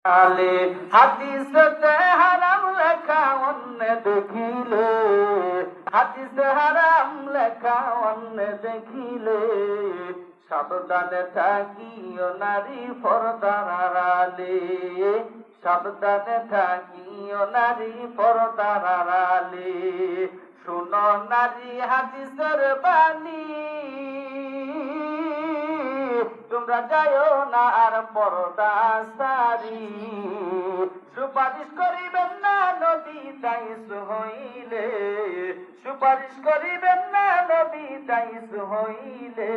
আলে হাদিসে হারাম লেখা অন্য দেখিলে, হাদিসে হারাম লেখা অন্য দেখিলে, সাবধানে থাকিও নারী পর্দার আড়ালে, সাবধানে থাকিও নারী পর্দার আড়ালে। শুনো নারী হাদিসের বাণী, তোমরা যাও না আর পর্দা সারি। সুপারিশ করিবেন না নবী দাইস হইলে, সুপারিশ করিবেন না নবী দাইস হইলে,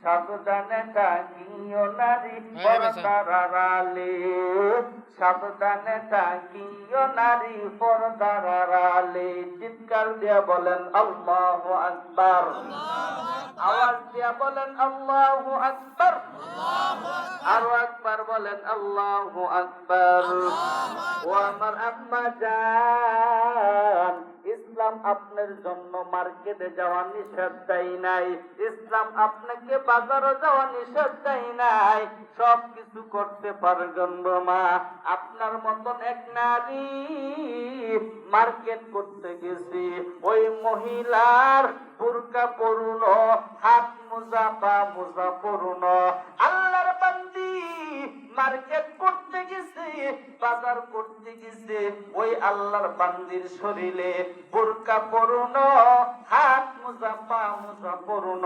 সাবধানে থাকিও নারী পর্দার আড়ালে, সাবধানে থাকিও নারী পর্দার আড়ালে। চিৎকার দিয়া বলেন আল্লাহু আকবার, আওয়াজ দিয়া বলেন আল্লাহু আকবার, আরো একবার বলেন আল্লাহু আকবার। ও আমার আম্মা জান, ইসলাম আপনার জন্য মার্কেটে যাওয়া নিষেধ দেয় নাই, ইসলাম আপনাকে বাজারে যাওয়া নিষেধ দেয় নাই, সব কিছু করতে পারবেন মা। আপনার মতন এক নারী মার্কেট করতে গেছি, ওই মহিলার বুরকা পরুন, হাত মোজা পা মোজা পরুন, আল্লাহর বান্দি মার্কেট করতে গেছে, বাজার করতে গেছে, ওই আল্লাহর বান্দির শরীরে বুরকা পরুন, হাত মোজা পা মোজা পরুন।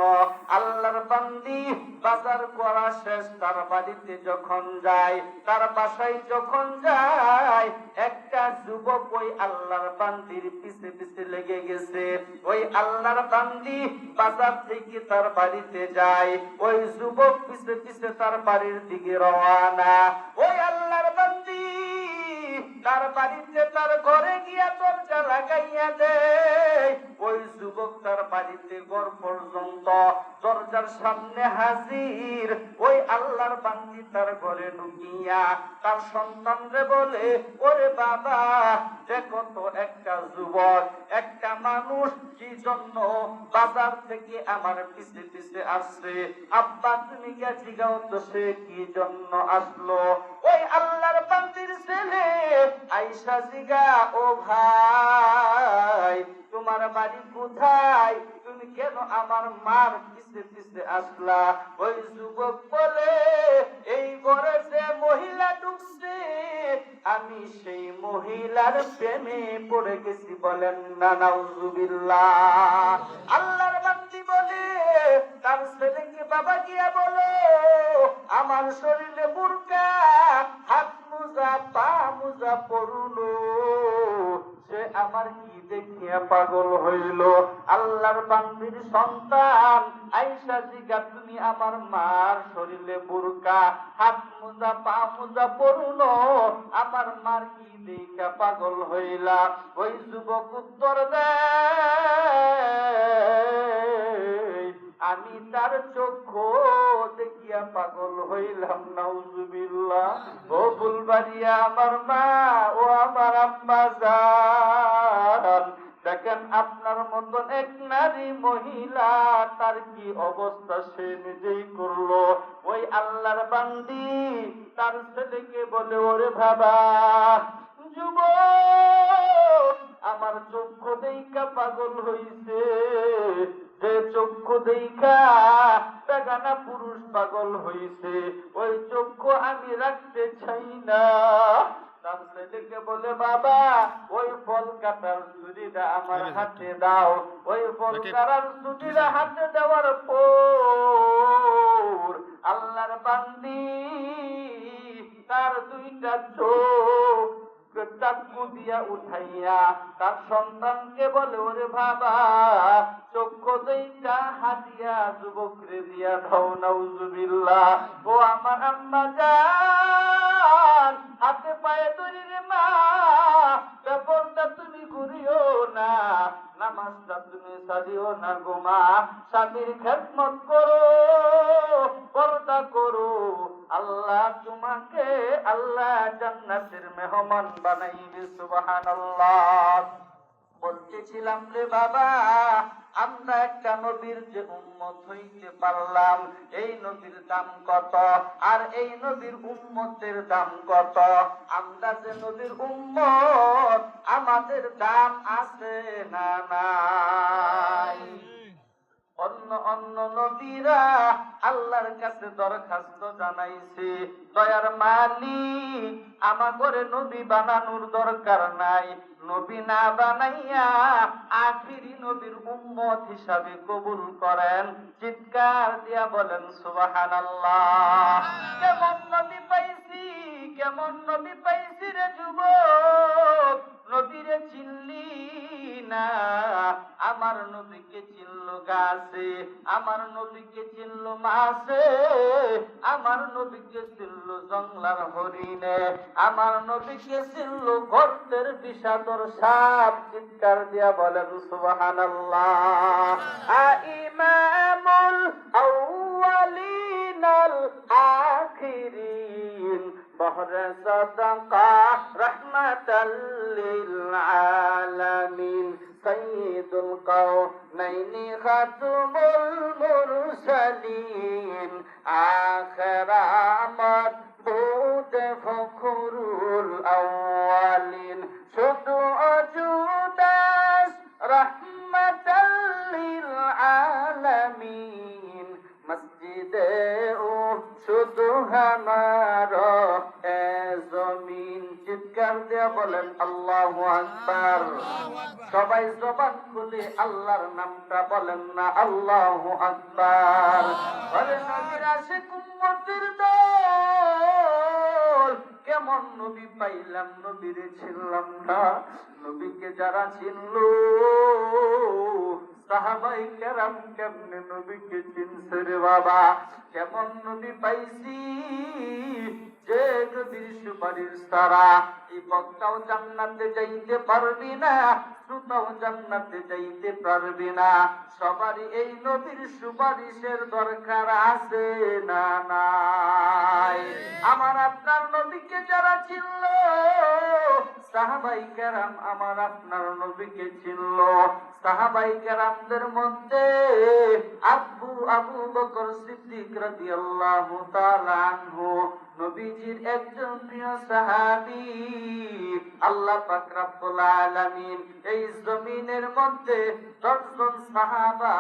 আল্লাহর বান্দি বাজার করা শেষ, তার বাড়িতে যখন যায়, তার বাসায় যখন যায়, একটা যুবক ওই আল্লাহর বান্দির পিছে পিছে লেগে গেছে। ওই আল্লাহর বান্দি বাজার থেকে তার বাড়িতে যায়, ওই যুবক পিছে পিছে তার বাড়ির দিকে রওনা। ওই আল্লাহর বান্দি তার বাড়িতে তার ঘরে গিয়া দরজা লাগাইয়া দেয়, ওই যুবক তার বাড়িতে ঘর পর্যন্ত দরজার সামনে হাজির। ওই আল্লাহর বান্দি তার ঘরে ঢুকিয়া তার সন্তানরে বলে, ওরে বাবা দেখো তো একটা যুবক, একটা মানুষ কি জন্য বাজার থেকে আমার পিছে পিছে আসছে, আব্বা তুমি গিয়া জিগাও তো সে কি জন্য আসলো। ওই আল্লাহর বান্দির ছেলে আইসা জিগা, ও ভাই তোমার বাড়ি কোথায়, তুমি কেন আমার মার পিছে পিছে আসলা? ওই যুবক বলে, এই ঘরে যে মহিলা ঢুকছে আমি সেই মহিলার প্রেমে পড়ে গেছি। বলেন না নাউজুবিল্লাহ। আল্লাহর বান্দি বলে তার ছেলেকে, বাবা গিয়া বলো আমার শরীরে বুরকা, হাত মোজা পা মোজা পরুলো, সে আমার কি দেখিয়া পাগল হইল। আল্লাহর বান্দির সন্তান আইসা জিগা, তুমি আমার মার শরীরে বুরকা, হাত মোজা পা মোজা পরুলো, আমার মার কি দেখা পাগল হইলা? ওই যুবক উত্তর দেয়, আমি তার চক্ষু দেখিয়া পাগল হইলাম। নাউজুবিল্লাহ। ও ফুলবাড়িয়া আমার মা, ও আমার আম্মা জান, দেখেন আপনার মতন এক নারী মহিলা তার কি অবস্থা সে নিজেই করলো। ওই আল্লাহর বান্দি তার ছেলেকে বলে, ওরে বাবা যুবক, আমার চক্ষু দেইখা পাগল হইছে, যে চক্ষু দেইখা বেগানা পুরুষ পাগল হইছে, ওই চক্ষু আমি রাখতে চাই না। তার ছেলেকে বলে, বাবা ওই ফল কাটার ছুরিটা আমার হাতে দাও। ওই ফল কাটার ছুরিটা হাতে দেওয়ার পর আল্লাহর বান্দি তার দুইটা চোখ চাকু দিয়া উঠাইয়া তার সন্তানকে বলে, ওরে বাবা চক্ষু দুইটা হাতিয়া যুবকরে দিয়া দাও। নাউজুবিল্লাহ। ও আমার আম্মা জান, হাতে পায়ে ধরি রে মা, ব্যাপারটা তুমি করিও না, নামাজটা তুমি সারিও না গো মা, স্বামীর খেদমত করো, পর্দা করো, আল্লাহ তোমাকে আল্লাহ জান্নাতের মেহমান বানাইবে। সুবহানাল্লাহ। বলতেছিলাম রে বাবা, আমরা একটা নবীর যে উম্মত হইতে পারলাম, এই নবীর দাম কত, আর এই নবীর উম্মতের দাম কত। আমরা যে নবীর উম্মত, আমাদের দাম আছে না নাই? অন্য অন্য নবীরা আল্লাহর কাছে দরখাস্ত জানাইছে, দয়ার মালিক আমাগরে নবী বানানোর দরকার নাই, নবী না বানাইয়া আখিরি নবীর উম্মত হিসাবে কবুল করেন। চিৎকার দিয়া বলেন সুবহানাল্লাহ। কেমন নবী পাইছি, কেমন নবী পাইছি রে যুবক, নবীরে চিনলি না? আমার নবীকে চিনল গাছে, আমার নবীকে চিনল মাছে, আমার নবীকে চিনল জংলার হরিণে, আমার নবীকে চিনল গর্তের বিষাদর সাপ। চিৎকার দিয়া বলেন সুবহানাল্লাহ। ইমামুল আউয়ালিনাল আখিরিন বহরে সাদাকা রাহমাতাল লিল আলামিন সাইয়্যিদুল কাওনাইনি খাতুমুল মুরসালিন আখিরামাত বুদ ফখরুল আউয়ালিন শুধু অজুদাস রাহমাতাল লিল আলামিন মসজিদে ও শুধু হামারা এ জমিন। চিৎকার দিয়ে বলেন আল্লাহু আকবার। সবাই জবান খুলে আল্লাহর নামটা বলেন না, আল্লাহু আকবার। আরে নবীর আশিক উম্মতের দল, কেমন নবী পাইলাম, নবীরে ছিলাম না। নবীকে যারা চিনলো, সাহাবাই কেরাম কেমনে নবীকে চিনছে রে বাবা। কেমন নবী পাইছি, যে নবীর সুপারিশ ছাড়া এই বক্তাও জান্নাতে যাইতে পারবি না, শ্রোতাও জান্নাতে যাইতে পারবি না। সবারই এই নবীর সুপারিশের দরকার আছে না নাই? আমার আপনার নবীকে যারা চিনল, সাহাবাই কেরাম আমার আপনার নবীকে চিনল। সাহাবাই কেরামদের মধ্যে আবু বকর সিদ্দিক রাদিয়াল্লাহু তাআলা আনহু নবীজির একজন প্রিয় সাহাবী। আল্লাহ পাক রব্বুল আলামিন এই জমিনের মধ্যে 10 জন সাহাবা,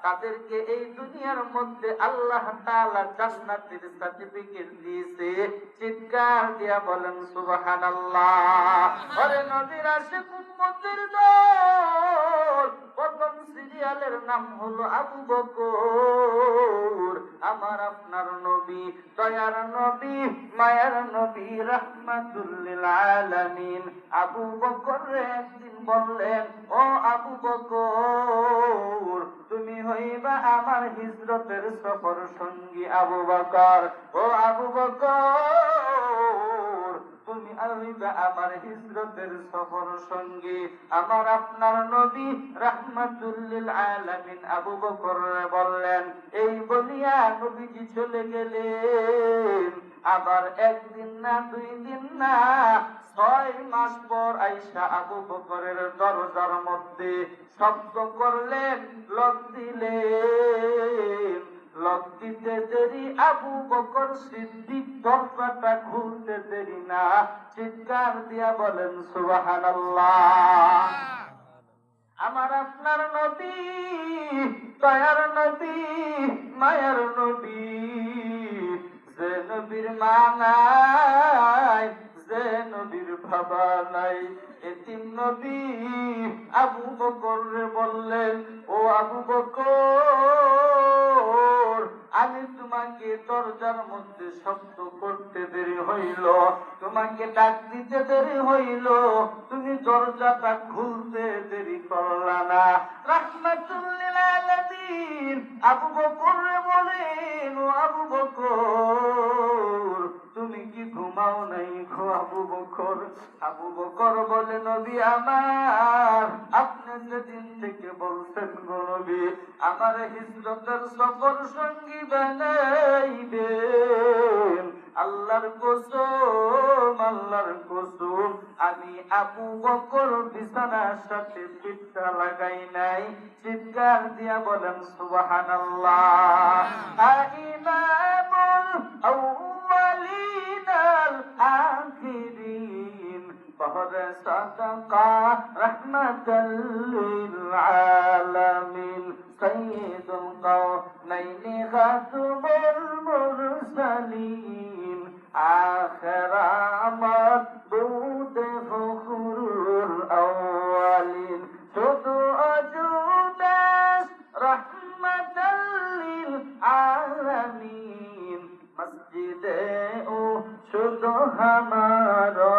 তাদেরকে এই দুনিয়ার মধ্যে আল্লাহ তাআলা জান্নাতের সার্টিফিকেট দিয়েছে। চিৎকার দিয়া বলেন সুবহানাল্লাহ। ওরে নবীর আশিক উম্মতের দল, প্রথম সিরিয়ালের নাম হলো আবু বকর। আমার আপনার নবী, দয়ার নবী, মায়ার নবী, রাহমাতুল লিল আলামিন আবু বকর একদিন বললেন, ও আবু বকর, তুমি হইবা আমার হিজরতের সফর সঙ্গী। আবু বকর, ও আবু বকর, তুমি হইবা আমার হিজরতের সফর সঙ্গী। আমার আপনার নবী রাহমাতুল লিল আলামিন আবু বকর বললেন। এই বলিয়া নবীজি চলে গেলেন। আবার একদিন না, 2 দিন না, 6 মাস পর আইসা আবু বকরের দরজার মধ্যে শব্দ করলেন, লক দিলেন। লক দিতে দেরি, আবু বকর সিদ্দিক দরজাটা খুলতে দেরি না। চিৎকার দিয়া বলেন সুবহানাল্লাহ। আমার আপনার নবী, দয়ার নবী, মায়ার নবী, যে নবীর মা নাই, যে নবীর বাবা নাই, এতিম নবী আবু বকর বললেন, ও আবু বকর, আমি তোমাকে দরজার মধ্যে শব্দ করতে দেরি হইল, তোমাকে ডাক দিতে দেরি হইল, তুমি দরজাটা খুলতে দেরি করলা না। রাহমাতুল লিল আলামিন আবু বকর বলেন, ও আবু বকর, তুমি কি ঘুমাও নাই গো আবু বকর? আবু বকর বলে, নবী আমার, আপনি যেদিন থেকে বলছেন গো নবী, আমার হিজরতের সফর সঙ্গী বানাইবেন, আল্লাহর কসম, আল্লাহর কসম, আমি আবু বকর বিছানার সাথে পিঠটা লাগাই নাই। চিৎকার দিয়া বলেন সুবহানাল্লাহ। ইমামুল আউয়ালিন আল আখিরিন বহরে সাদাকা রাহমাতাল লিল আলামিন সাইয়্যিদুল কাওনাইনি খাতুমুল মুরসালিন আখিরামাত বুদে ফখরুল আউয়ালিন শুধু আজুদাস রাহমাতাল লিল আলামিন মসজিদে ও শুধু হামারা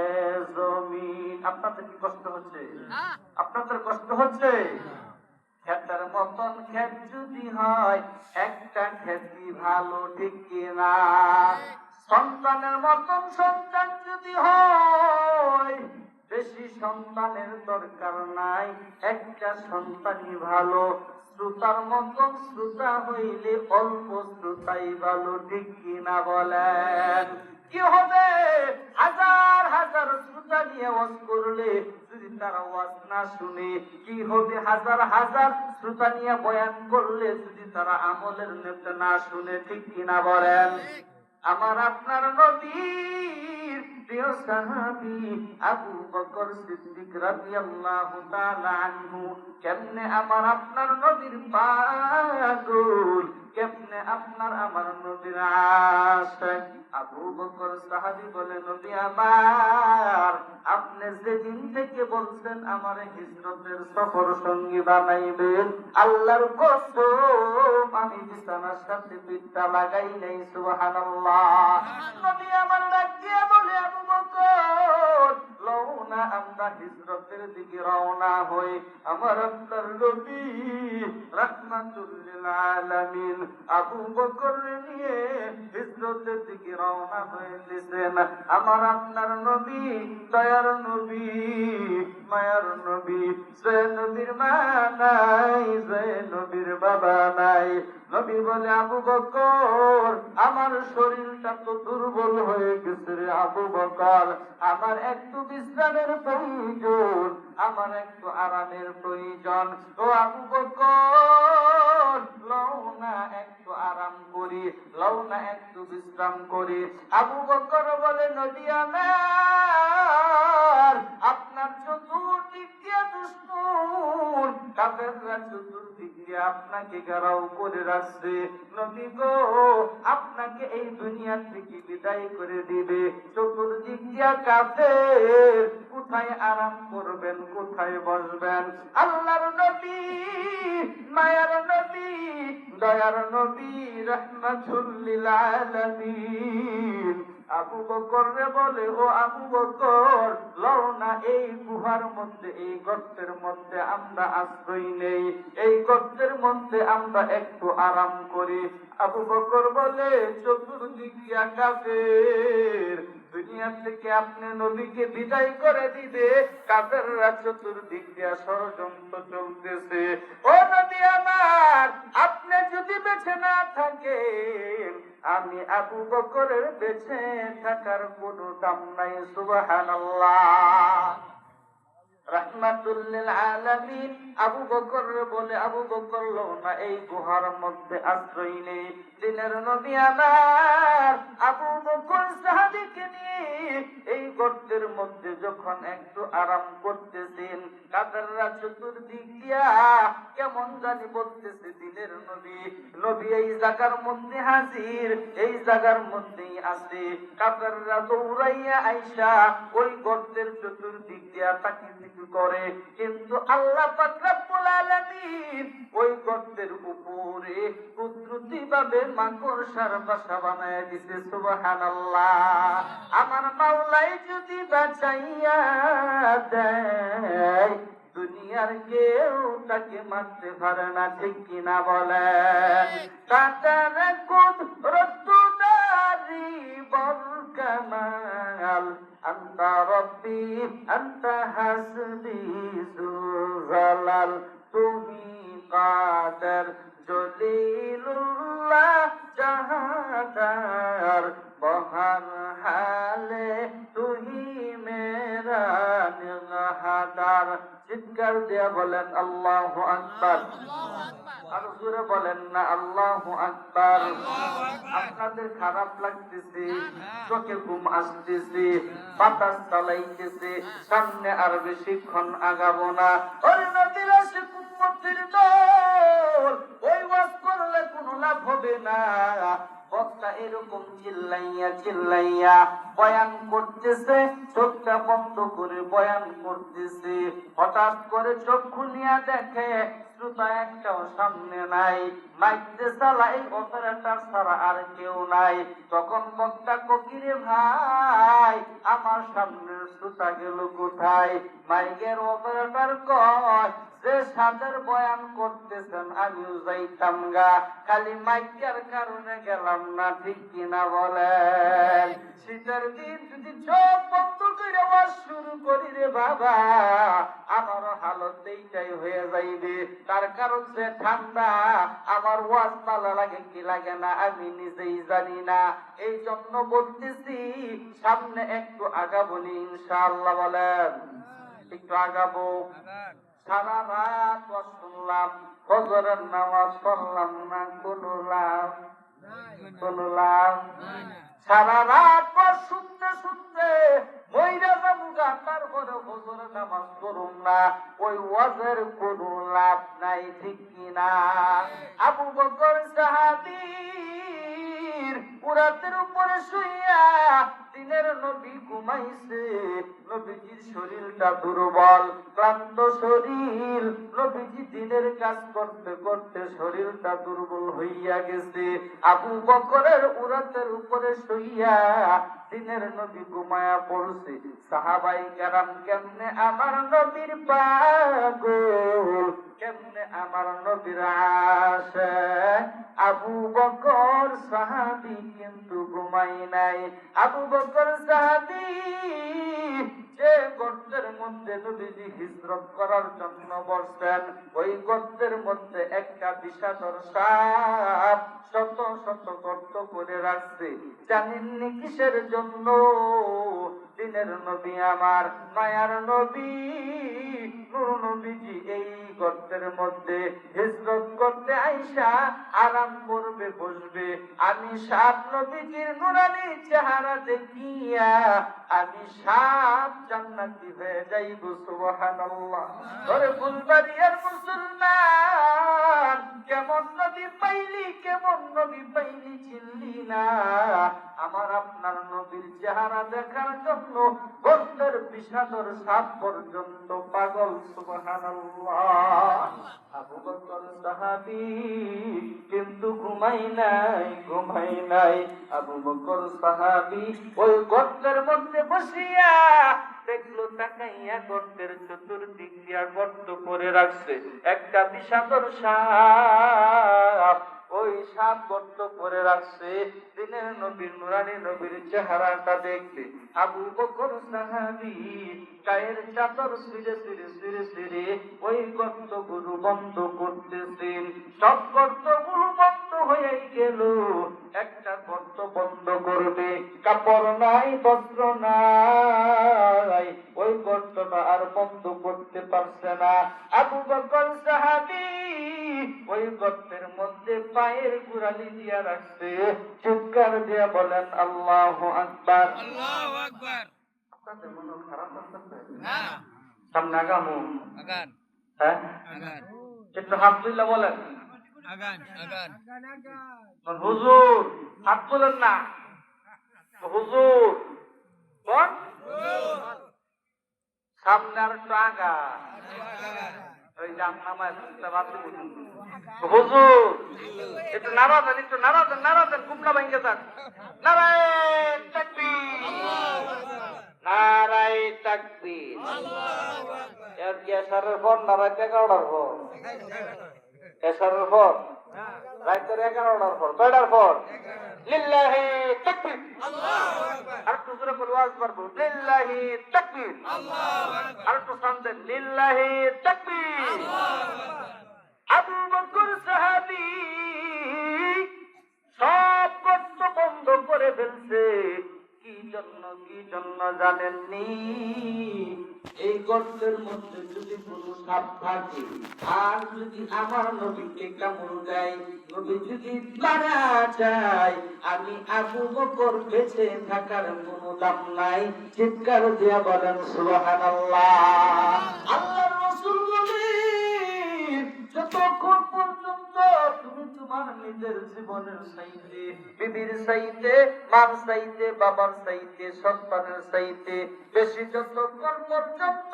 এ জমিন। আপনাদের কি কষ্ট হচ্ছে? আপনাদের কষ্ট হচ্ছে? ক্ষেতের মতন ক্ষেত যদি হয় একটা ক্ষেতই ভালো, ঠিক কিনা? সন্তানের মতন সন্তান যদি হয় বেশি সন্তানের দরকার নাই, একটা সন্তানই ভালো। শ্রোতার মতন শ্রোতা হইলে অল্প শ্রোতাই ভালো, ঠিক কিনা বলেন? কি হবে হাজার হাজার শ্রোতা নিয়ে ওয়াজ করলে যদি তারা ওয়াজ না শুনে? কি হবে হাজার হাজার শ্রোতা নিয়ে বয়ান করলে যদি তারা আমলের নেতা না শুনে, ঠিক কিনা বলেন? আমার আপনার নবীর প্রিয় সাহাবী আবু বকর সিদ্দিক রাদিয়াল্লাহু তাআলা আনহু কেমনে আমার আপনার নবীর পাগল, কেমনে আপনার আমার নবীর আশিক। আবু বকর সাহাবী বলে, নবী আমার, আপনি যেদিন থেকে বলছেন আমার হিজরতের সফর সঙ্গী বানাইবেন, আল্লাহর কসম আমি বিছানার সাথে পিঠটা লাগাই নাই। সুবহানাল্লাহ। নবী আমার ডাক দিয়ে বলে, আবু বকর, লও না আমরা হিজরতের দিকে রওনা হই। আমার আপনার নবী রাহমাতুল লিল আলামিন আবু বকর নিয়ে হিজরতের দিকে রওনা হয়ে দিয়েছেন। আমার আপনার নবী দয়ার নবী মায়ার নবী, যে নবীর মা নাই, যে নবীর বাবা নাই। নবী বলে, আবু বকর আমার শরীরটা তো দুর্বল হয়ে গেছে রে আবু বকর, আমার একটু বিশ্রামের প্রয়োজন, আমার একটু আরামের প্রয়োজন। ও আবু বকর, লও না একটু আরাম করি, লও না একটু বিশ্রাম করি। আবু বকর বলে, নবী আমার, আপনার চতুর্দিক দিয়ে দুশমন কাফেররা চতুর্দিক দিয়ে আপনাকে ঘেরাও করে রাখছে। নবী গো, আপনাকে এই দুনিয়া থেকে বিদায় করে দিবে, চতুর্দিক দিয়া কাফের, কোথায় আরাম করবেন, কোথায় বসবেন? আল্লাহর নবী মায়ার নবী দয়ার নবী রাহমাতুল লিল আলামিন আবু বকর রে বলে, ও আবু বকর, লও না এই গুহার মধ্যে, এই গর্তের মধ্যে আমরা আশ্রয় নেই, এই গর্তের মধ্যে আমরা একটু আরাম করি। আবু বকর বলে, চতুর্দিক দিয়া কাফের, দুনিয়া থেকে আপনি নবীকে বিদায় করে দিবে, কাফেররা চতুর্দিক দিয়া ষড়যন্ত্র চলতেছে। ও নবী আমার, আপনি যদি বেঁচে না থাকেন, আমি আবু বকরের বেঁচে থাকার কোনো দাম নাই। সুবহানাল্লাহ। রাহমাতুল লিল আলামিন আবু বকর বলে, আবু বকর, লও না এই গুহার মধ্যে আশ্রয় নেই। দিনের নবী আমার আবু বকর সাহাবীকে নিয়ে এই গর্তের মধ্যে যখন একটু আরাম করতেছেন, কাফেররা চতুর্দিক দিয়া কেমন জানি বলতেছে, দিনের নবী, নবী এই জায়গার মধ্যে হাজির, এই জায়গার মধ্যেই আছে। কাফেররা দৌড়াইয়া আইসা ওই গর্তের চতুর্দিক দিয়া তাকিয়ে করে, কিন্তু আল্লাহ পাক রব্বুল আলামিন ওই গর্তের উপরে কুদরতিভাবে মাকড়সার বাসা বানায় দিতে। সুবহানাল্লাহ। আমার মাওলাই যদি বাঁচাইয়া দেয়, দুনিয়ার কেউ তাকে মারতে পারে না, ঠিক কিনা বলেন? তাতার কুদরতুদারি বরকামাল আন্তা রব্বি আন্তা হাসবি যুজালাল, তুমি কাদের জলিলুল্লাহ জাহাদার, বহর হালে তুহি মেরা চিৎকার দিয়ে বলেন আল্লাহু আকবার। আর জোরে বলেন না আল্লাহু আকবার। আপনাদের খারাপ লাগতেছে, চোখে ঘুম আসতেছে, বাতাস চালাইতেছে, সামনে আর বেশিক্ষণ আগাবো না। ওই নবীর আশিক উম্মতের দল, ওই ওয়াজ করলে কোনো লাভ হবে না। বক্তা এরকম চিল্লাইয়া চিল্লাইয়া বয়ান করতেছে, চোখটা বন্ধ করে বয়ান করতেছে। হঠাৎ করে চোখ খুলিয়া দেখে শ্রোতা একটাও সামনে নাই, মাইকতে চালাই অপারেটর ছাড়া আর কেউ নাই। তখন বক্তা ককিরে ভাই, আমার সামনের শ্রোতা গেল কোথায়? মাইকের অপারেটর কয়, যে সাদের বয়ান করতেছেন আমিও যাইতাম গা, খালি মাইকের কারণে গেলাম না। ঠিক কিনা বলেন? শীতের দিন যদি চোখ বন্ধ করে আওয়াজ শুরু করি রে বাবা, আমারও হালত এইটাই হয়ে যাইবে। তার কারণ যে ঠান্ডা, আমার ওয়াজ ভালো লাগে কি লাগে না আমি নিজেই জানি না। এই জন্য বলতেছি, সামনে একটু আগাবো নি ইনশাআল্লাহ। বলেন একটু আগাবো। সারা রাত শুনলাম, ফজরের নামাজ পড়লাম না, কোনো লাভ, কোনো লাভ। সারা রাত শুনতে শুনতে মইরা যাবুগা, তারপরে ফজরের নামাজ পড়ুম না, ওই ওয়াজের কোনো লাভ নাই। ঠিক কিনা? আবু বকর সাহাবীর উরাতের উপরে শুইয়া দিনের নবী ঘুমাইছে। নবীজির শরীরটা দুর্বল, ক্লান্ত শরীর। নবীজি দিনের কাজ করতে করতে শরীরটা দুর্বল হইয়া গেছে। আবু বকরের উরাতের উপরে শুইয়া দিনের নবী ঘুমায়া পড়ছে। সাহাবাই কেরাম কেমনে আমার নবীর পাগল, কেমনে আমার নবীর আশিক। আবু বকর সাহাবী কিন্তু ঘুমাই নাই। আবু বকর সাহাবী যে গর্তের মধ্যে নবীজি হিজরত করার জন্য বসছেন, ওই গর্তের মধ্যে একটা বিষাদর সাপ শত শত গর্ত করে রাখছে। জানেননি কিসের জন্য? দিনের নবী আমার মায়ার নবী নূর নবীজি এই গর্তের মধ্যে হিজরত করতে আইসা আরাম করবে, বসবে। আমি সাপ নবীজির নুরানি চেহারা দেখিয়া আমি সাপ জান্নাতি হয়ে যাইব। সুবহানাল্লাহ। ওরে ফুলবাড়িয়ার মুসলমান, কেমন নবী পাইলি, কেমন নবী পাইলি চিনলি না? আমার আপনার নবীর চেহারা দেখার জন্য গর্তের বিষাদর সাপ পর্যন্ত পাগল। সুবহানাল্লাহ। আবু বকর সাহাবী কিন্তু ঘুমাই নাই, ঘুমাই নাই। আবু বকর সাহাবী ওই গর্তের মধ্যে বসিয়া দেখলো, তাকাইয়া গর্তের চতুর্দিক দিয়া গর্ত করে রাখছে একটা বিষাদর সাপ। ওই সাপ গর্ত করে রাখছে। দিনের নবীর নুরানি নবীর চেহারাটা দেখতে আবু বকর সাহাবী গায়ের চাদর ছিঁড়ে ছিঁড়ে ছিঁড়ে ছিঁড়ে ওই গর্তগুলো বন্ধ করতেছেন। সব গর্তগুলো বন্ধ হয়ে গেল, একটা গর্ত বন্ধ করবে, কাপড় নাই, বস্ত্র নাই, ওই গর্তটা আর বন্ধ করতে পারছে না। আবু বকর সাহাবী ওই গর্তের মধ্যে পায়ের গোড়ালি দিয়া রাখছে। চিৎকার দিয়া বলেন আল্লাহু আকবার। আল্লাহু আকবার। আপনাদের মন খারাপ লাগতেছে? না, সামনে আগামু। আগান, হ্যাঁ, আগান, একটু হাত তুলে বলেন আগান, আগান। হুজুর। হাত তুলেন না, হুজুর কোন? সামনে আর একটু আগা। ওই জাম নামায় হুজুর একটু নাড়া দেন, একটু নাড়া দেন, নাড়া দেন, কুমড়া ভেঙে যান। নারায়ণ তাকবীর, নারায়ণ তাকবীর। এর কি এসারের পর না রাত 11টার পর? এসারের পর, রাতের 11টার পর, কয়টার পর? লিল্লাহি তাকবীর, আল্লাহু আকবার। আর একটু জোরে বলবো, আওয়াজ পারবো। লিল্লাহি তাকবীর, আল্লাহু আকবার। আর একটু শান্তে, লিল্লাহি তাকবীর, আল্লাহু আকবার। আবু বকর সাহাবী সব কষ্ট বন্ধ করে ফেলছে। কি জন্য জানেননি? এই গর্তের মধ্যে যদি কোনো সাপ থাকে আর যদি আমার নবীকে কামড় দেয়, নবী যদি মারা যায়, আমি আবু বকর বেঁচে থাকার কোনো দাম নাই। চিৎকার দিয়া বলেন সুবহানাল্লাহ। আল্লাহর রাসূল বলেন, যতক্ষণ পর্যন্ত তুমি তোমার নিজের জীবনের চাইতে, বিবির চাইতে, মার চাইতে, বাবার চাইতে, সন্তানের চাইতে বেশি যতক্ষণ পর্যন্ত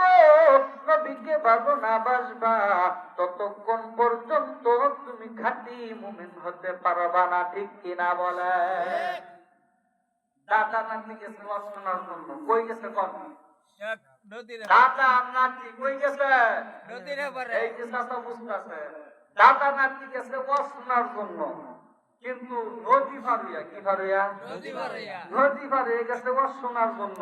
নবীকে ভালো না বাসবা, ততক্ষণ পর্যন্ত তুমি খাঁটি মুমিন হতে পারবা না। ঠিক কিনা বলে? দাদা নাতি গেছে ওয়াজ শোনার জন্য, কই গেছে কোন? দাদা নাতি কই গেছে? এই যে চাচা বুঝতেছে, দাদা নাতি গেছে ওয়াজ শোনার জন্য, কিন্তু নদী পারিয়া, কি পারিয়া? নদী পারিয়া গেছে ওয়াজ শোনার জন্য।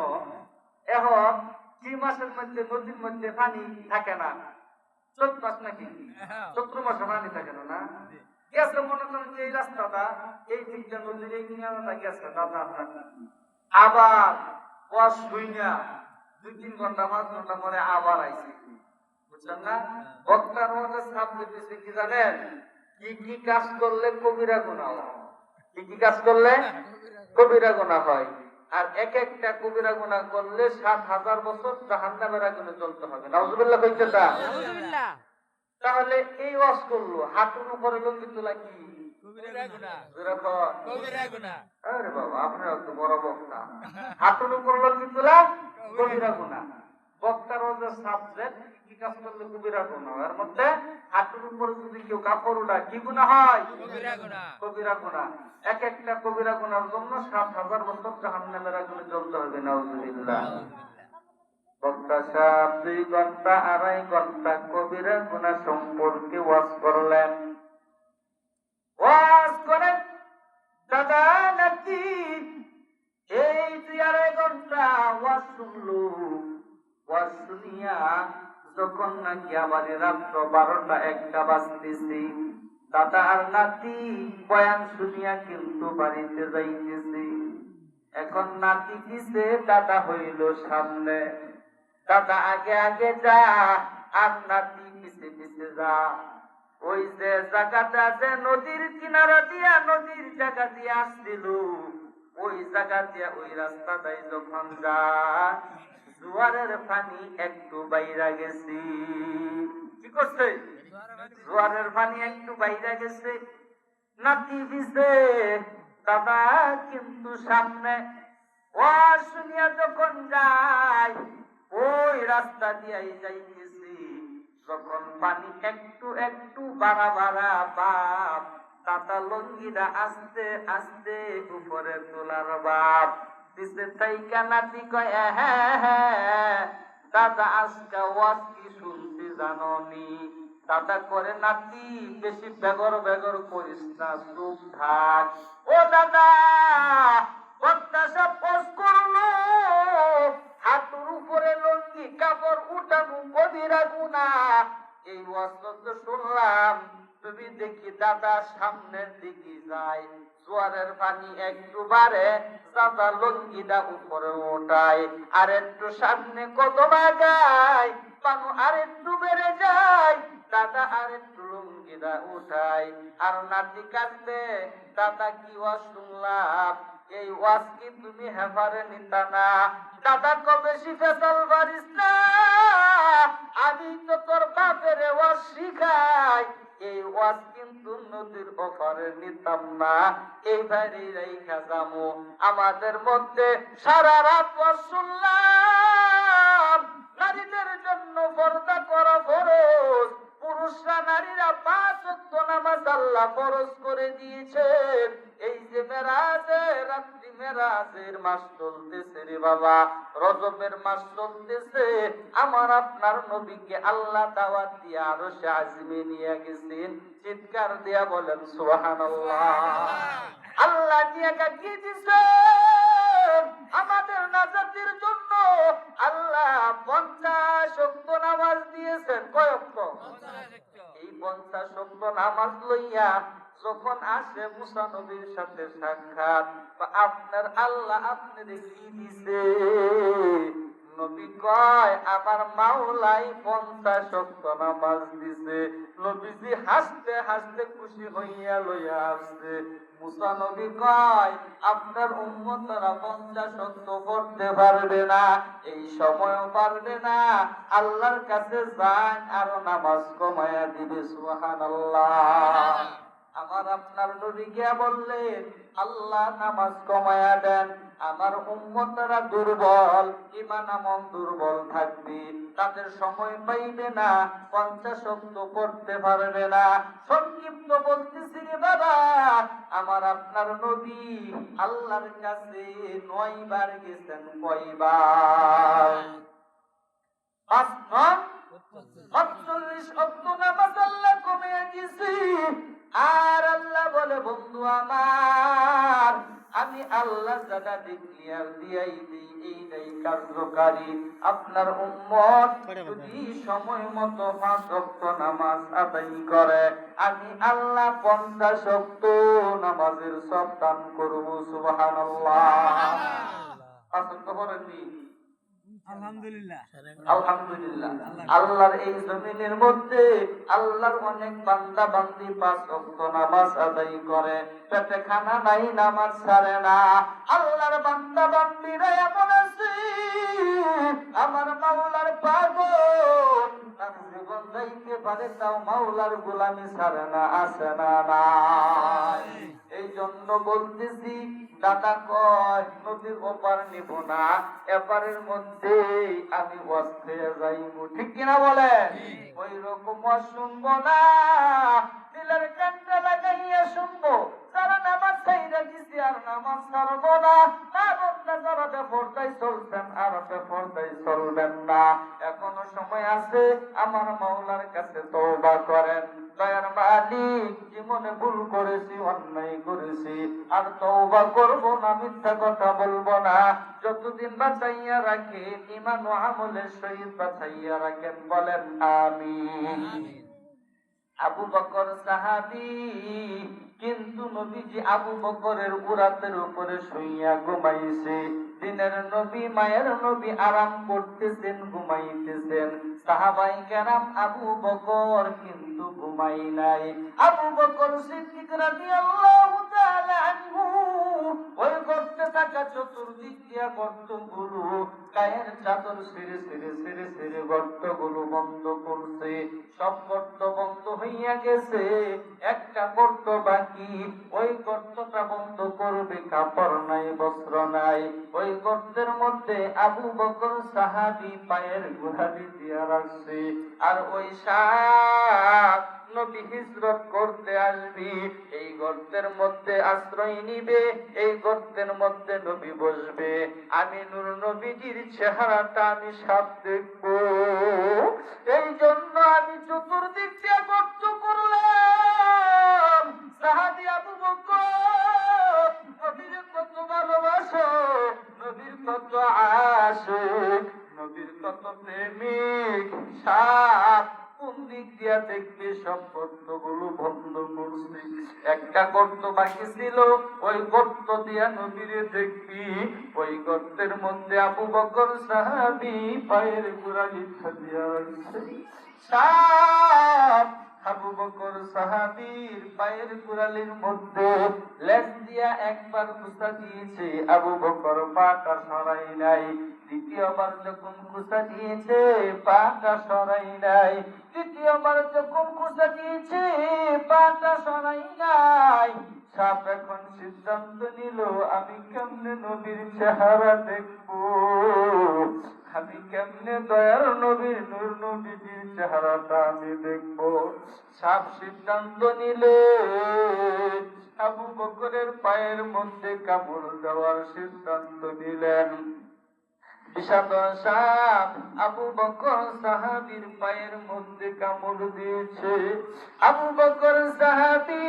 এখন কি মাসের মধ্যে নদীর মধ্যে পানি থাকে না? চৈত্র মাস নাকি? চৈত্র মাসে পানি থাকে না। গেছে মনে করেন যে এই রাস্তাটা, এই দিকটা নদীর এই কিনারাটা গেছে দাদা আপনার, আবার ওয়াজ শুইনা 2-3 ঘন্টা 5 ঘন্টা পরে আবার আইছে, বুঝছেন না? বক্তার মধ্যে ছাপ দিতেছে কি জানেন? কি কি কাজ করলে কবিরা গুনাহ হয়, কি কি কাজ করলে কবিরা গুনাহ হয়। আর এক একটা কবিরা গুনাহ করলে 7,000 বছর জাহান্নামের আগুনে জ্বলতে হবে। নাউজুবিল্লাহ কইতে তা? তাহলে এই ওয়াজ করলো, হাঁটুর উপরে লুঙ্গি তোলা কি কবিরা গুনাহ? আরে বাবা, আপনারা তো বড় বক্তা। হাঁটুর উপর লুঙ্গি তোলা কবিরা গুনাহ। বক্তার যে সাবজেক্ট কি কাজ করলে কবিরা গুনাহ, এর মধ্যে হাঁটুর উপর যদি কেউ কাপড় উড়ায় কি গুনাহ হয়? কবিরা গুনাহ। এক একটা কবিরা গুনার জন্য 7,000 বছর জাহান্নামের আগুনে জ্বলতে হবে। নাউজুবিল্লাহ। বক্তা সাহেব 2 ঘন্টা 2.5 ঘন্টা কবিরা গুনাহ সম্পর্কে ওয়াজ করলেন। ওয়াজ করে দাদা নাতি এই 2.5 ঘন্টা ওয়াজ শুনলো। ওয়াজ শুনিয়া যখন নাকি আবার রাত্র 12টা-1টা বাজতেছে, দাদা আর নাতি বয়ান শুনিয়া কিন্তু বাড়িতে যাইতেছে। এখন নাতি পিছে, দাদা হইল সামনে। দাদা আগে আগে যা আর নাতি পিছে পিছে যা। ওই যে জায়গাটা যে নদীর কিনারা দিয়া, নদীর জায়গা দিয়ে আসছিল, ওই জায়গা দিয়া ওই রাস্তাটাই যখন যা, জোয়ারের পানি একটু বাইরা গেছে। কি করছে? জোয়ারের পানি একটু বাইরা গেছে। নাতি পিছে, দাদা কিন্তু সামনে। ওয়াজ শুনিয়া যখন যায়, ওই রাস্তা দিয়াই যাইতেছি। যখন পানি একটু একটু বাড়া বাড়া বাপ, দাদা লঙ্গিটা আস্তে আস্তে উপরে তোলার বাপ। পিছে থাইকা নাতি কয়, হ্যাঁ দাদা আজকে ওয়াজ কি শুনছি জাননি? দাদা করে, নাতি বেশি বেগর বেগর করিস না, চুপ থাক। ও দাদা, বক্তা সব ওয়াজ করলো, হাঁটুর উপরে লঙ্গি কাপড় উঠানো কবিরা গুনাহ। এই ওয়াজ তো শুনলাম, তুমি দেখি দাদা সামনের দিকে যায়, জোয়ারের পানি একটু বাড়ে, দাদা লঙ্গিটা উপরে ওঠায়, আর একটু সামনে কদম আগায়, পানি আর একটু বেড়ে যায়, দাদা আর একটু লঙ্গিটা উঠায়। আর নাতি কাঁদবে, দাদা কি ওয়াজ শুনলাম, এই ওয়াজ কি তুমি হেফারে নিতা না? দাদা কবে শিখেছাল পারিস না, আমি তো তোর বাপের ওয়াজ শিখাই। এই ওয়াজ কিন্তু নদীর ওপারে নিতাম না, এইবারই রেখা যাবো। আমাদের মধ্যে সারা রাত ওয়াজ শুনলাম, নারীদের জন্য পর্দা করা ফরজ, পুরুষরা নারীরা 5 ওয়াক্ত নামাজ আল্লাহ ফরজ করে দিয়েছেন। এই যে মেরাজের রাত্রি, মেরাজের মাস চলতেছে রে বাবা, রজবের মাস চলতেছে, আমার আপনার নবীকে আল্লাহ দাওয়াত দিয়ে আরশে আজিমে নিয়ে গেছেন। চিৎকার দিয়া বলেন সুবহানাল্লাহ। আল্লাহ নিয়ে কি দিছেন আমাদের নাজাতের জন্য? আল্লাহ 50 ওয়াক্ত নামাজ দিয়েছেন। কয় ওয়াক্ত? এই 50 ওয়াক্ত নামাজ লইয়া যখন আসে মুসা নবীর সাথে সাক্ষাৎ, আপনার আল্লাহ আপনি কি দিছে? নবী কয় আমার মাওলাই 50 ওয়াক্ত নামাজ দিছে। নবীজি হাসতে হাসতে খুশি হইয়া লইয়া আসছে। মুসা নবী কয় আপনার উম্মতরা 50 ওয়াক্ত পড়তে পারবে না, এই সময়ও পারবে না, আল্লাহর কাছে যান আরো নামাজ কমায়া দিবে। সুবহানাল্লাহ। আমার আপনার নবী গিয়া বললেন আল্লাহ নামাজ কমায়া দেন, আমার উম্মতরা দুর্বল, ঈমান আমল দুর্বল থাকবে, তাদের সময় পাইবে না, 50 ওয়াক্ত পড়তে পারবে না। সংক্ষিপ্ত বলতেছি রে বাবা, আমার আপনার নবী আল্লাহর কাছে 9 বার গেছেন। কয়বার? 5 নং 45 ওয়াক্ত নামাজ আল্লাহ কমিয়ে দিয়েছি। আর আল্লাহ বলে বন্ধু আমার, আমি আল্লাহ যারা ডিক্লিয়ার দিয়াই দিই এইটাই কার্যকারী। আপনার উম্মত যদি সময় মতো 5 ওয়াক্ত নামাজ আদায় করে, আমি আল্লাহ 50 ওয়াক্ত নামাজের সব দান করব। সুবহানাল্লাহ। আসন্ত করেননি? আলহামদুলিল্লাহ। আলহামদুলিল্লাহ। আল্লাহর এই জমিনের মধ্যে আল্লাহর অনেক বান্দা বান্দি 5 ওয়াক্ত নামাজ আদায় করে, পেটে খানা নাই, নামাজ ছাড়ে না। আল্লাহর বান্দা বান্দিরা এমন আছে আমার মাওলার পাগল, তার জীবন যাইতে পারে তাও মাওলার গোলামি ছাড়ে না। আছে না নাই? এই জন্য বলতেছি, দাদা কয় নদীর ওপার নিব না, এপারের মধ্যে আমি ওয়াজে যাইব। ঠিক কিনা বলে? ওই রকম শুনবো না, দিলের কানটা লাগাইয়া শুনবো। যারা নামাজ ছাইরা দিছি আর নামাজ ছাড়বো না, না বন্ধা যারা বেপরদায় চলছেন আর বেপরদায় চলবেন না। এখনো সময় আছে, আমার মাওলার কাছে তওবা করেন। দয়ার মালিক, জীবনে ভুল করেছি, অন্যায় করেছি, আর তওবা করব না, মিথ্যা কথা বলবো না। যতদিন বাঁচাইয়া রাখে ঈমান ও আমলের সহিত বাঁচাইয়া রাখেন, বলেন আমিন। আবু বকর সাহাবী, কিন্তু নবীজি আবু বকরের উরাতের উপরে শুইয়া ঘুমাইছে। দিনের নবী, মায়ের নবী আরাম করতেছেন, ঘুমাইতেছেন। সাহাবায়ে কেরাম আবু বকর কিন্তু ঘুমাই নাই। আবু বকর সিদ্দিক রাদিয়াল্লাহু তাআলা আনহু ওই গর্তে থাকা চতুর্দিক দিয়া গর্তগুলো, গায়ের চাদর ছিঁড়ে ছিঁড়ে ছিঁড়ে ছিঁড়ে গর্তগুলো বন্ধ করছে। সব গর্ত বন্ধ হইয়া গেছে, একটা গর্ত বাকি। ওই গর্তটা বন্ধ করবে, কাপড় নাই, বস্ত্র নাই। ওই গর্তের মধ্যে আবু বকর সাহাবী পায়ের গোড়ালি দিয়া রাখছে। আর ওই সাপ নবী হিজরত করতে আসবি, এই গর্তের মধ্যে আশ্রয় নিবে, এই গর্তের মধ্যে নবী বসবে। আমি নূর নবীজির চেহারাটা আমি সাপ দেখবো, এই জন্য আমি চতুর্দিক দিয়ে গর্ত করলাম। সাহাবী আবু বকর নবীর কত ভালোবাসো, নবীর কত আশিক, নবীর কত প্রেমিক। সাপ কোন দিক দিয়া দেখবে, সব গর্তগুলো বন্ধ করছে। একটা গর্ত বাকি ছিল, ওই গর্ত দিয়া নবীরে দেখবি। ওই গর্তের মধ্যে আবু বকর সাহাবী পায়ের গোড়ালি দিয়া রাখছে। সাপ আবু বকর সাহাবীর পায়ের গোড়ালির মধ্যে লেজ দিয়া একবার ঘুষা দিয়েছে, আবু বকর পাটা সরাই নাই। দ্বিতীয়বার যখন ঘুষা দিয়েছে, পাটা সরাই নাই। তৃতীয়বার যখন ঘুষা দিয়েছে, পাটা সরাই নাই। সাপ এখন সিদ্ধান্ত নিল, আমি কেমনে নবীর চেহারা দেখবো, আমি কেমনে দয়ার নবীর নূর নবীজির চেহারাটা আমি দেখবো। সাপ সিদ্ধান্ত নিলে আবু বকরের পায়ের মধ্যে কামড় দেওয়ার সিদ্ধান্ত নিলেন। বিষাদর সাপ আবু বকর সাহাবীর পায়ের মধ্যে কামড় দিয়েছে। আবু বকর সাহাবী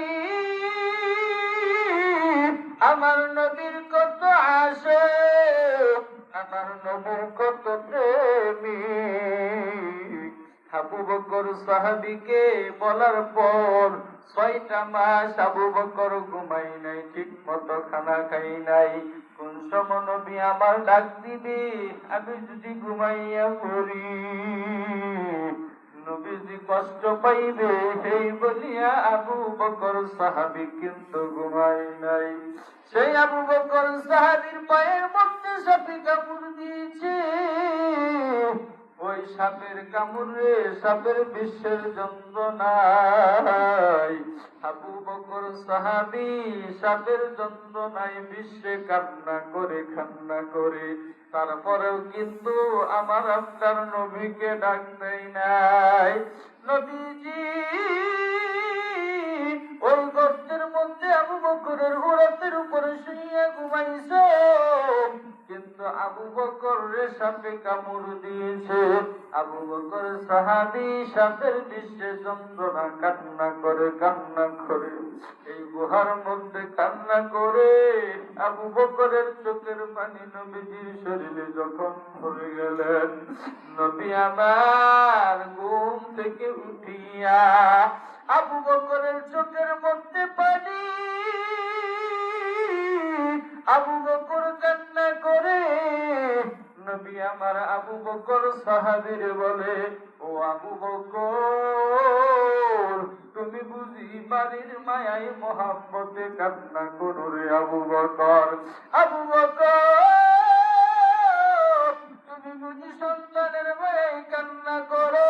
আমার নবীর কত আশিক, আমার নবীর কত প্রেমিক। আবু বকর সাহাবীকে বলার পর 6টা মাস আবু বকর ঘুমাই নাই, ঠিক মতো খানা খাই নাই। কোন সময় নবী আমার ডাক দিবে, আমি যদি ঘুমাইয়া পড়ি নবীজি কষ্ট পাইবে, এই বলিয়া আবু বকর সাহাবী কিন্তু ঘুমাই নাই। সেই আবু বকর সাহাবীর পায়ের মধ্যে সাপে কামড় দিয়েছে। ওই সাপের কামড়ে, সাপের বিষের যন্ত্রণায় আবু বকর সাহাবী সাপের যন্ত্রণায় বিশ্বে কান্না করে, তারপরেও কিন্তু আমার আপনার নবীকে ডাক দেয় নাই। নবীজি ওই গর্তের মধ্যে আবু বকরের উরাতের উপরে শুইয়া ঘুমাইছে, কিন্তু আবু বকর রে সাপে কামড় দিয়েছে। আবু বকর সাহাবী সাপের বিশ্বে যন্ত্রণা কান্না করে এই গুহার মধ্যে কান্না করে আবু বকরের চোখের পানি নবীজির শরীরে যখন ধরে গেলেন, নবী আমার ঘুম থেকে উঠিয়া আবু বকরের চোখের মধ্যে পানি, আবু বকর কান্না করে। নবী আমার আবু বকর সাহাবীরে বলে, ও আবু বকর, তুমি বুঝি বাড়ির মায়ায় মোহাব্বতে কান্না করো রে আবু বকর। আবু বকর, তুমি বুঝি সন্তানের মায়ায় কান্না করো।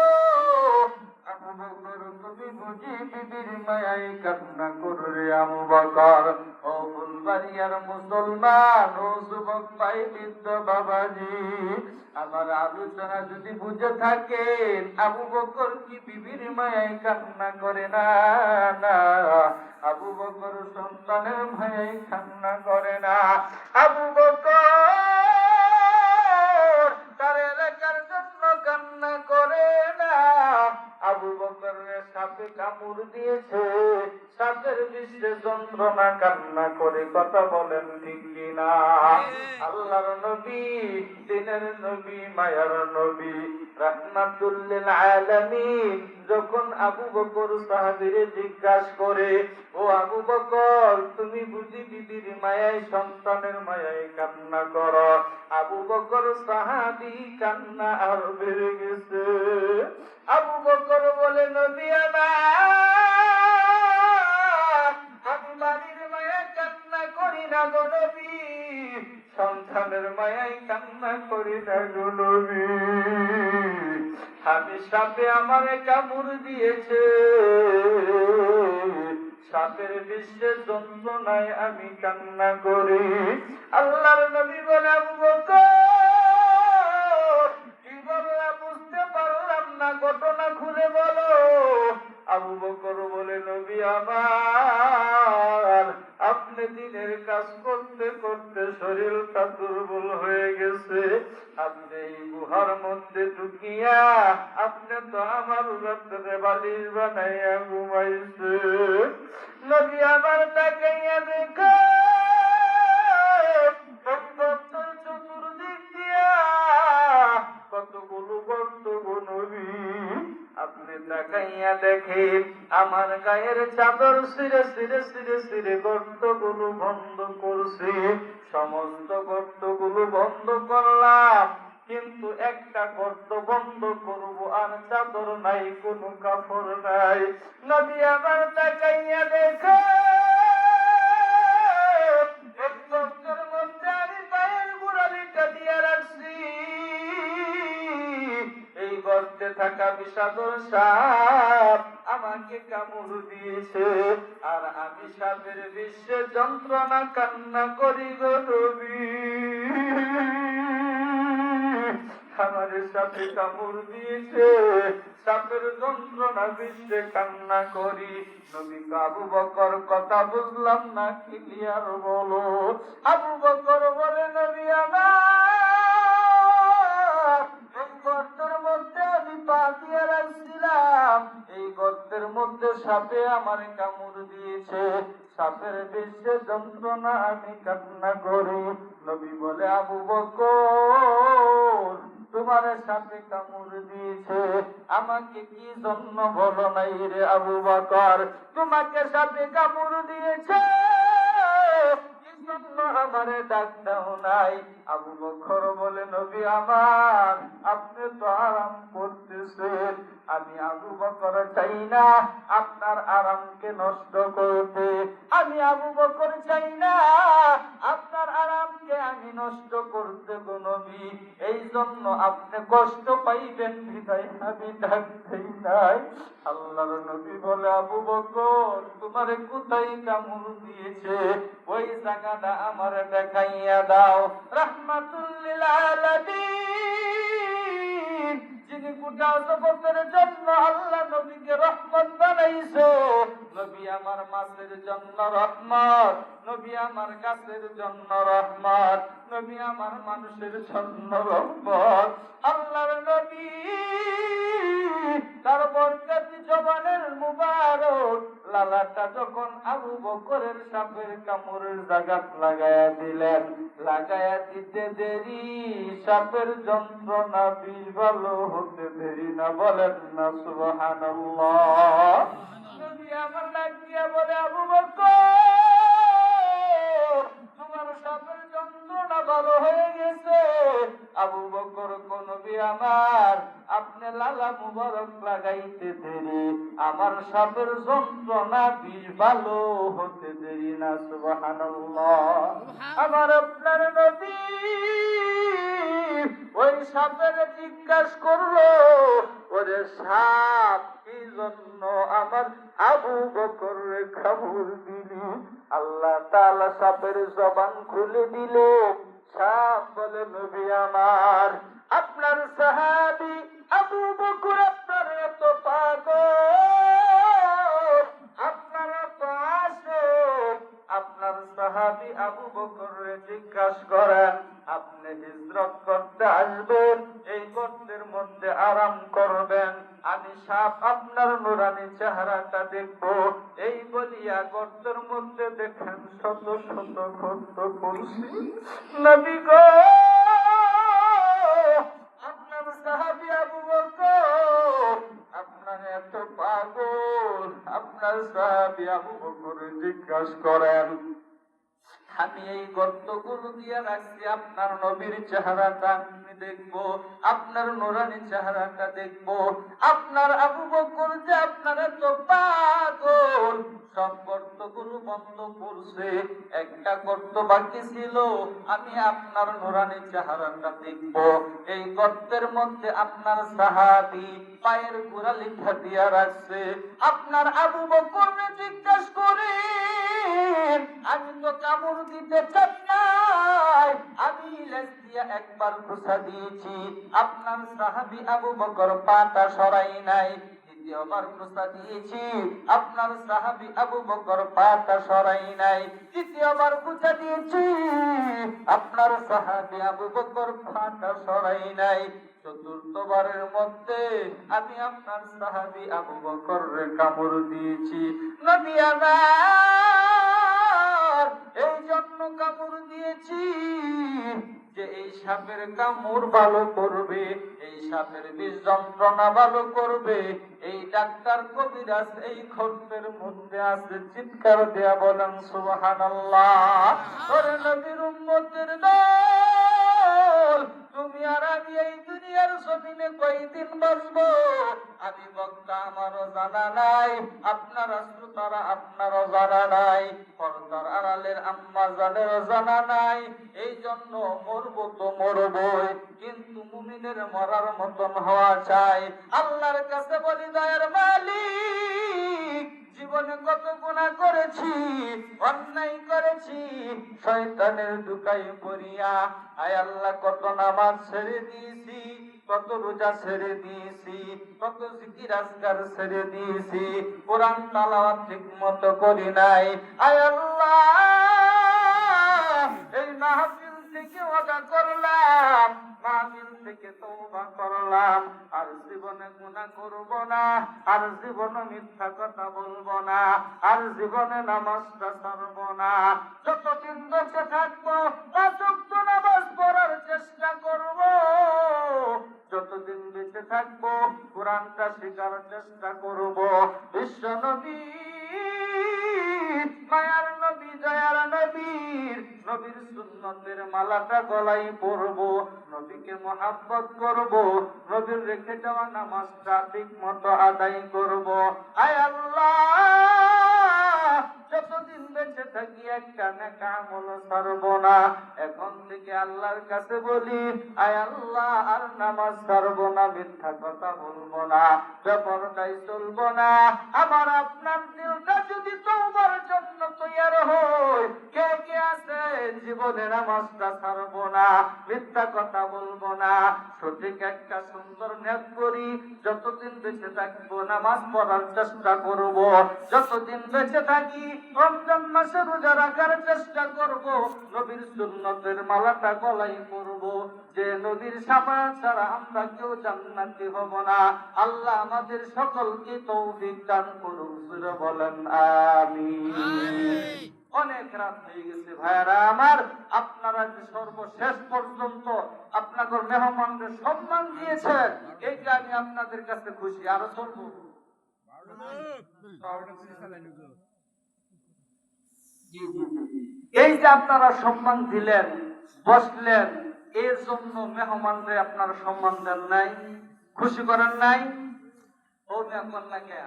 আবু বকর, তুমি বুঝি বিবির মায়ায় কান্না করো রে আবু বকর। ও ফুলবাড়িয়ার মুসলমান, ও যুবক ভাই, বৃদ্ধ বাবাজি, আমার আলোচনা যদি বুঝে থাকেন, আবু বকর কি বিবির মায়ায় কান্না করে না? না, আবু বকর সন্তানের মায়ায় কান্না করে না। আবু বকর তার এলাকার জন্য কান্না করে না। আবু বকরের সাপে কামড় দিয়েছে, সাপের বিশ্বে যন্ত্রণা কান্না করে। কথা বলেন ঠিক কিনা? আল্লাহর নবী, দিনের নবী, মায়ার নবী, রাহমাতুল লিল আলামিন যখন আবু বকর সাহাবীরে জিজ্ঞাসা করে, ও আবু বকর, তুমি বুঝি বিবির মায়ায়, সন্তানের মায়ায় কান্না করো? আবু বকর সাহাবী কান্না আর বেড়ে গেছে। আবু বকর বলে, নবী আমার, আমি বাড়ির মায়ায় কান্না করি না গো নবী, সন্তানের মায়ায় কান্না করি না গো নবী। আমি সাপে আমারে কামড় দিয়েছে, সাপের বিশ্বের যন্ত্রণায় আমি কান্না করি। আল্লাহর নবী বলে, আবু বকর, কি বললা বুঝতে পারলাম না, ঘটনা খুলে বলো। আবু বকর বলে, নবী আমার, আপনি দিনের কাজ করতে করতে শরীরটা দুর্বল হয়ে গেছে। আপনি এই গুহার মধ্যে ঢুকিয়া আপনি তো আমার রাত্রে বালিশ বানাইয়া ঘুমাইছে। নবী আমার তাকাইয়া দেখো, চতুর্দিক দিয়া কতগুলো গর্ত গো নবী। আপনি তাকাইয়া দেখেন, আমার গায়ের চাদর ছিঁড়ে ছিঁড়ে ছিঁড়ে ছিঁড়ে গর্তগুলো বন্ধ করছি। সমস্ত গর্তগুলো বন্ধ করলাম, কিন্তু একটা গর্ত বন্ধ করব আর চাদর নাই, কোনো কাপড় নাই। নবী আমার তাকাইয়া দেখো, এক গর্তের মধ্যে আমি পায়ের গোড়ালিটা দিয়া রাখছি। এই গর্তে থাকা বিষাদর সাপ আমাকে কামড় দিয়েছে, আর আমি সাপের বিশ্বে যন্ত্রণা কান্না করি গো নবী। আমার সাপে কামড় দিয়েছে, সাপের যন্ত্রণা বিশ্বে কান্না করি। নবী, আবু বকর, কথা বুঝলাম না, ক্লিয়ার বলো। আবু বকর বলে, নবী আমার, এই গর্তের মধ্যে আমি পা দিয়ে রাখছিলাম, এই গর্তের মধ্যে সাপে আমার কামড় দিয়েছে, সাপের বিশ্বে যন্ত্রণা আমি কান্না করি। নবী বলে, আবু বকর, তোমার তোমার সাথে কামড় দিয়েছে, আমাকে কি জন্য বলো নাই রে আবু বকর? তোমাকে সাথে কামড় দিয়েছে, কি জন্য আমারে ডাক দাও নাই? আবু বকর বলে, নবী আমার, আপনি তো আরাম করতেছেন, আমি আবু বকর চাই না আপনার আরামকে নষ্ট করতে, আমি আবু বকর চাই না আপনার আরামকে আমি নষ্ট করতে গো নবী, এই জন্য আপনি কষ্ট পাইবেন বিদায় আমি ডাকতেই নাই। আল্লাহর নবী বলে, আবু বকর তোমারে কোথায় কামড় দিয়েছে ওই জায়গাটা আমারে দেখাইয়া দাও। রাহমাতুল লিল আলামিন, যিনি গোটা জগতের জন্য আল্লাহ নবীকে রহমত বানাইছো, নবী আমার মাছের জন্য রহমত, নবী আমার গাছের জন্য রহমত, নবী আমার মানুষের জন্য রহমত। আল্লাহর নবী তার বরকতি জবানের মুবারক লালাটা যখন আবু বকরের সাপের কামড়ের জায়গাত লাগায়া দিলেন, লাগায়া দিতে দেরি সাপের যন্ত্রণা বিষ ভালো হতে দেরি না, বলেন না সুবহানাল্লাহ। নবী আমার ডাক দিয়া বলে, আবু বকর তোমার সাপের যন্ত্রণা ভালো হয়ে গেছে। আবু বকর কোন নবী আমার, আপনি লালা মুবারক লাগাইতে দেরি, আমার সাপের যন্ত্রণা বিষ ভালো হতে দেরি না, সুবহানাল্লাহ। আমার আপনার নবী ওই সাপের জিজ্ঞাসা করলো, ওরে সাপ কি জন্য আমার আবু বকরের কামড় দিলি? আল্লাহ তাআলা সাপের জবান খুলে দিল। সাপ বলে, নবী আমার, আপনার সাহাবী আবু বকর আপনার এত পাগল, আপনার এত আশিক, আপনার সাহাবী আবু বকরের জিজ্ঞাসা করেন, আপনি হিজরত করতে আসবেন, এই গর্তের মধ্যে আরাম করবেন, আমি সাপ আপনার নুরানি চেহারাটা দেখবো, এই বলিয়া গর্তের মধ্যে দেখেন শত শত গর্ত করছি। নবী গো, আপনার সাহাবী আবু বকর আপনার এত পাগল, আপনার সাহাবী আবু বকর জিজ্ঞাসা করেন, আমি এই গর্তগুলো দিয়ে রাখছি আপনার নবীর চেহারাটা আমি দেখবো, আপনার নুরানি চেহারাটা দেখবো। আপনার আবু বকর যে আপনার এত পাগল, সব গর্তগুলো বন্ধ করছে, একটা গর্ত বাকি ছিল, আমি আপনার নুরানি চেহারাটা দেখবো। এই গর্তের মধ্যে আপনার সাহাবী পায়ের গোড়ালিটা দিয়া রাখছে। আপনার আবু বকর জিজ্ঞাসা করে, আমি তো কামড় দিতে চাই নাই, আমি লেজ দিয়া একবার ঘুষা দিয়েছি, আপনার সাহাবী আবু বকর পাটা সরাই নাই, দ্বিতীয়বার ঘুষা দিয়েছি, আপনার সাহাবী আবু বকর পাটা সরাই নাই, তৃতীয়বার ঘুষা দিয়েছি, আপনার সাহাবী আবু বকর পাটা সরাই নাই, চতুর্থবারের মধ্যে আমি আপনার সাহাবী আবু বকরের কামড় দিয়েছি। নবী আমার, এই জন্য কামড় দিয়েছি যে এই সাপের কামড় ভালো করবে, এই সাপের বিষ যন্ত্রণা ভালো করবে, এই ডাক্তার কবিরাজ এই গর্তের মধ্যে আছে। চিৎকার দেয়া বলেন সুবহানাল্লাহ। ওরে নবীর উম্মতের দল, তুমি আর আমি এই দুনিয়ার জমিনে কয়দিন বাঁচবো? আমি বক্তা আমারও জানা নাই, আপনারা শ্রোতারা আপনারও জানা নাই, পর্দার আড়ালের আম্মা জানেরও জানা নাই। এই জন্য মরবো তো মরবই, কিন্তু মুমিনের মরার মতন হওয়া চাই। আল্লাহর কাছে বলি, দয়ার মালিক, জীবনে কত গুনাহ করেছি, অন্যায় করেছি, শয়তানের দুকাই পড়িয়া, আয় আল্লাহ কত নামাজ ছেড়ে দিয়েছি, কত রোজা ছেড়ে দিয়েছি, কত জিকির আজকার ছেড়ে দিয়েছি, কোরআন তেলাওয়াত ঠিক মতো করি নাই। আয় আল্লাহ, এই মাহফিল থেকে ওয়াদা করলাম, মাহফিল থেকে তওবা করলাম, আর জীবনে গুনাহ করব না, আর জীবনে মিথ্যা কথা বলবো না, আর জীবনে নামাজটা ছাড়ব না। যতদিন বেঁচে থাকবো 5 ওয়াক্ত নামাজ পড়ার চেষ্টা করব, থাকবো, কোরআনটা শেখার চেষ্টা করব। বিশ্ব নবী, মায়ার নবী, দয়ার নবীর নবীর সুন্নতের মালাটা গলায় পরব, নবীকে মহাব্বত করব, নবীর রেখে যাওয়া নামাজটা ঠিক মতো আদায় করব। আয় আল্লাহ, যতদিন বেঁচে থাকি একটা নেক আমল ছাড়ব না। এখন থেকে আল্লাহর কাছে বলি, আয় আল্লাহ, আর নামাজ ছাড়ব না, মিথ্যা কথা বলবো না, বেপরদাই চলবো না। আমার আপনার দিলটা যদি তওবার জন্য তৈয়ার হয়, কে কে আছে জীবনে নামাজটা ছাড়ব না, মিথ্যা কথা বলবো না, সঠিক একটা সুন্দর নিয়ত করি, যতদিন বেঁচে থাকবো নামাজ পড়ার চেষ্টা করব, যতদিন বেঁচে থাকি রমজান মাসে রোজা রাখার চেষ্টা করব, নবীর সুন্নতের মালাটা গলায় পরব। যে নবীর শাফাআত ছাড়া আমরা কেউ জান্নাতি হব না। আল্লাহ আমাদের সকলকে তৌফিক দান করুন, সুরে বলেন আমিন। অনেক রাত হয়ে গেছে ভাইয়ারা আমার, আপনারা যে সর্বশেষ পর্যন্ত আপনাদের মেহমানদের সম্মান দিয়েছেন, এইটা আমি আপনাদের কাছে খুশি। আরো চলবো, এই যে আপনারা সম্মান দিলেন, বসলেন, এর জন্য মেহমানদের আপনারা সম্মান দেন নাই, খুশি করেন নাই? ও মেহমান না কে,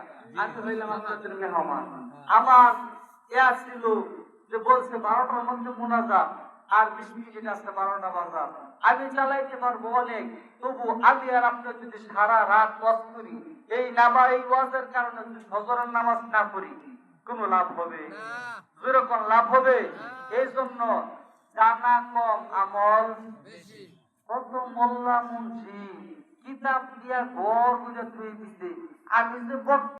আমি হইলাম আপনাদের মেহমান। আমার ছিল যে বলছে 12টার মধ্যে মুনাজাত, আর 20 মিনিট আছে 12টা বাজার, আমি চালাইতে পারবো অনেক, তবু আমি আর আপনি যদি সারা রাত ওয়াজ করি, এই ওয়াজের কারণে যদি ফজরের নামাজ না পড়ি, কোনো লাভ হবে? যেরকম লাভ হবে। এই জন্য জানা কম, আমল বেশি। কত মোল্লা মুন্সি কিতাব দিয়া ঘর বুঝে থুয়ে দিতে, আমি যে